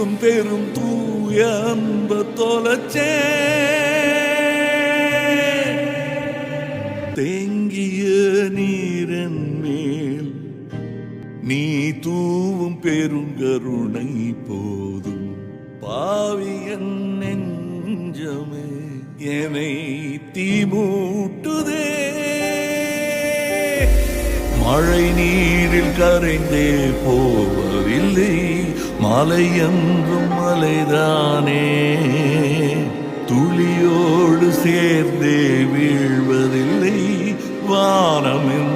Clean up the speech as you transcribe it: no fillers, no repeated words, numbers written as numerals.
தேசம் பெரும் தூய அன்ப தொலைச்சே தேங்கிய நீரன் மேல் நீ தூவும் பெருங்கருணை போதும் பாவியன் நெஞ்சமே என்னை தீமூட்டுதே மழை நீரில் கரைந்தே போவதில்லை மலை என்றும் மலைதானே துளியோடு சேர்ந்தே வீழ்வதில்லை வானம் என்று